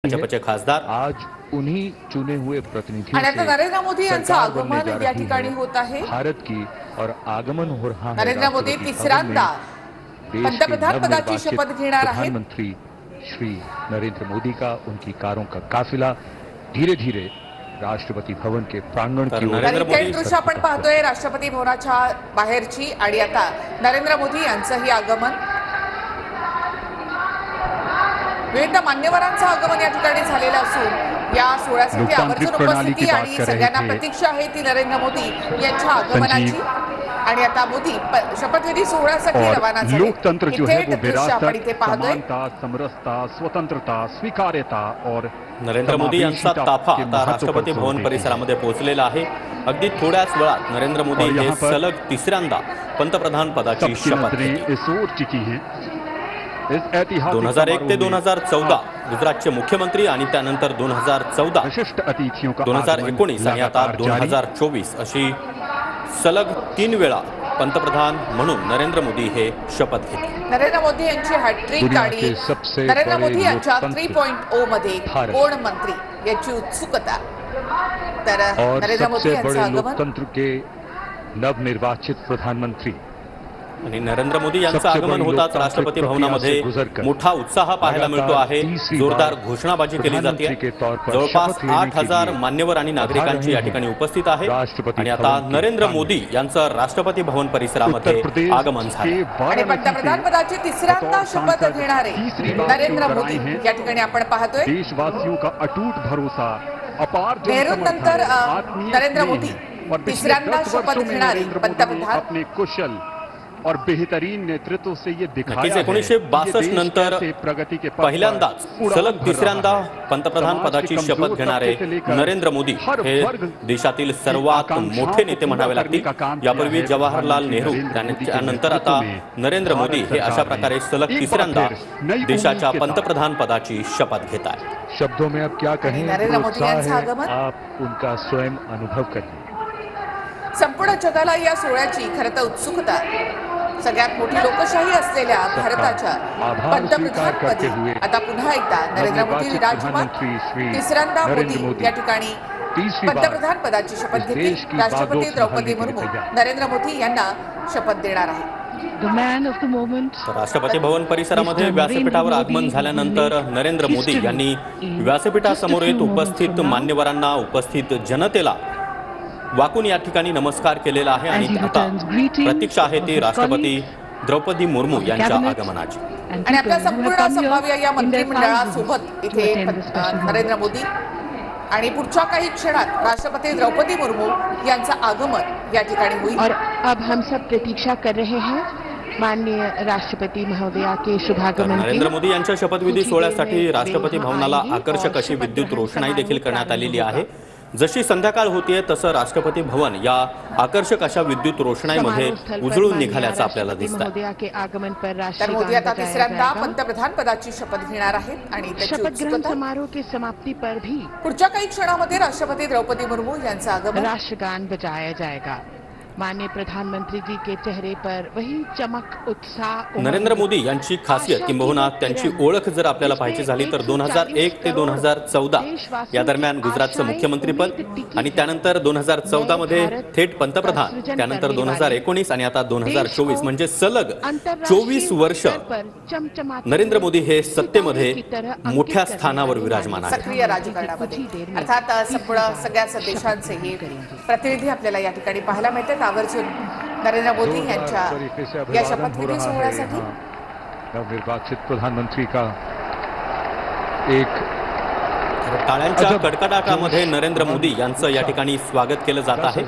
भाजपचे खासदार आज उन्हीं चुने हुए प्रतिनिधियों आणि आता से नरेंद्र मोदी यांचं सरकार बनने आगमन जा या रही ठिकाणी है। होत आहे। भारत की और आगमन हो रहा है नरेंद्र मोदी राष्ट्रपति तिसऱ्यांदा भवन में। देश के पंतप्रधान पदाची नवनिर्वाचित शपथ घेणार आहेत। प्रधानमंत्री श्री नरेंद्र मोदी का उनकी कारों का काफिला धीरे धीरे राष्ट्रपति भवन के प्रांगण की ओर नरेंद्र मोदी थेट दृश्य आपण पाहतोय राष्ट्रपती भवनाच्या बाहेरची आणि आता नरेंद्र मोदी यांचंही आगमन, विविध मान्यवरांचं आगमन या ठिकाणी झालेलं असून या सोहळ्यासाठी आवर्जून उपस्थिती आणि सगळ्यांना प्रतीक्षा आहे ती नरेंद्र मोदी यांच्या आगमनाची। आणि आता मोदी शपथविधी सोहळ्यासाठी रवाना झाले। लोकतंत्र जो है वो विरासत, पाहतोय समानता, समरसता, स्वतंत्रता, स्वीकार्यता और नरेंद्र मोदी यांचा ताफा आता राष्ट्रपती भवन परिसरामध्ये पोहोचलेला आहे। अगदी थोड्याच वेळात नरेंद्र मोदी हे सलग तिसऱ्यांदा पंतप्रधान पदाची शपथ घेतील। 2001 ते 2014 गुजरातचे मुख्यमंत्री आणि त्यानंतर 2014 2019 आणि आता 2024 अशी सलग 3 वेळा पंतप्रधान म्हणून नरेंद्र मोदी हे शपथ घेतील। नरेंद्र मोदी यांची हॅट्रिक आणि नरेंद्र मोदी यांच्या 3.0 मध्ये कोण मंत्री याची उत्सुकता। तर नरेंद्र मोदी यांचं आगमन लोकतंत्र के नवनिर्वाचित प्रधानमंत्री आणि नरेंद्र मोदी यांचं आगमन होताच राष्ट्रपती भवनामध्ये मोठा उत्साह पाहायला मिळतो आहे। जोरदार घोषणाबाजी केली जाते। जवळपास 8000 मान्यवर आणि नागरिकांची या ठिकाणी उपस्थित आहे आणि आता नरेंद्र मोदी यांचं राष्ट्रपती भवन परिसरामध्ये आगमन झाले आणि पंतप्रधान पदाची तिसऱ्यांदा शपथ घेणारे नरेंद्र मोदी या ठिकाणी आपण पाहतोय। देशवासियों का अटूट भरोसा, अपार नेहरूनंतर नरेंद्र मोदी तिसऱ्यांदा शपथ घेणारे पंतप्रधान अपने कुशल और बेहतरीन नेतृत्व से ये दिखाया है। 1962 नंतर प्रगति के पहिल्यांदाच सलग तिसऱ्यांदा पंतप्रधान पदाची शपथ घेणारे नरेंद्र मोदी हे देशातील सर्वात मोठे नेते म्हणावे लागतील। यापूर्वी जवाहरलाल नेहरू, त्यानंतर आता नरेंद्र मोदी हे अशा प्रकारे सलग तिसऱ्यांदा देशाच्या पंतप्रधान पदाची शपथ घेत आहेत। शब्दों में अब क्या कहें, नरेंद्र मोदी यांचं आगमन आप उनका स्वयं अनुभव करें। संपूर्ण जगाला या सोहळ्याची खरं तर उत्सुकता, सगळ्यात मोठी लोकशाही असलेल्या भारताच्या पंतप्रधानपदी आता पुन्हा एकदा नरेंद्र मोदी विराजमान। तिसऱ्यांदा मोदी या ठिकाणी पंतप्रधान पदाची शपथ घेतील। राष्ट्रपती द्रौपदी मुर्मू नरेंद्र मोदी यांना शपथ देणार आहेत। राष्ट्रपती भवन परिसरामध्ये व्यासपीठावर आगमन झाल्यानंतर नरेंद्र मोदी यांनी व्यासपीठासमोर येत उपस्थित मान्यवरांना, उपस्थित जनतेला वाकून या ठिकाणी नमस्कार केलेला आहे आणि आता प्रतीक्षा आहे ती राष्ट्रपती द्रौपदी मुर्मू यांच्या आगमनाची। आणि आपल्या संपूर्ण संभाव्य या मंत्रिमंडळासोबत इथे नरेंद्र मोदी आणि पुढच्या काही क्षणात राष्ट्रपती द्रौपदी मुर्मू यांचं आगमन या ठिकाणी होईल। और अब हम सब प्रतीक्षा कर रहे हैं माननीय राष्ट्रपति महोदया के शुभागमन की। नरेंद्र मोदी यांच्या शपथविधी सोहळ्यासाठी राष्ट्रपती भवनाला आकर्षक अशी विद्युत रोषणाई देखील करण्यात आलेली आहे। जशी संध्याकाळ होतीये तसं राष्ट्रपती भवन या आकर्षक अशा विद्युत रोषणाईमध्ये उजळून निघाल्याचं आपल्याला दिसतं। तर मोदी आता तिसऱ्यांदा पंतप्रधान पदाची शपथ घेणार आहेत आणि शपथ ग्रहण समारोह की समाप्ति पर भी पुढच्या काही क्षणामध्ये राष्ट्रपती द्रौपदी मुर्मू यांचं आगमन, राष्ट्रगान बजाया जाएगा। माननीय प्रधानमंत्री जी के चेहरे पर वही चमक, उत्साह। नरेंद्र मोदी यांची खासियत किंबहुना त्यांची ओळख जर आपल्याला पाहायची झाली तर 2001 ते 2014 या दरम्यान गुजरातचं मुख्यमंत्रीपद आणि त्यानंतर 2014 मध्ये थेट पंतप्रधान, त्यानंतर 2019 आणि आता 2024 म्हणजे सलग 24 वर्ष नरेंद्र मोदी हे सत्तेमध्ये मोठ्या स्थानावर विराजमान आहेत। सक्रिय राजकारणामध्ये अर्थात सगळ्या देशांचे हे प्रतिनिधी आपल्याला या ठिकाणी पाहायला मिळतात। आवर्जून नरेंद्र मोदी यांच्या या शपथविधी सोहळ्यासाठी नवनिर्वाचित प्रधानमंत्री का एक टाळ्यांच्या कडकडाटामध्ये नरेंद्र मोदी यांचं या ठिकाणी स्वागत केलं जात आहे।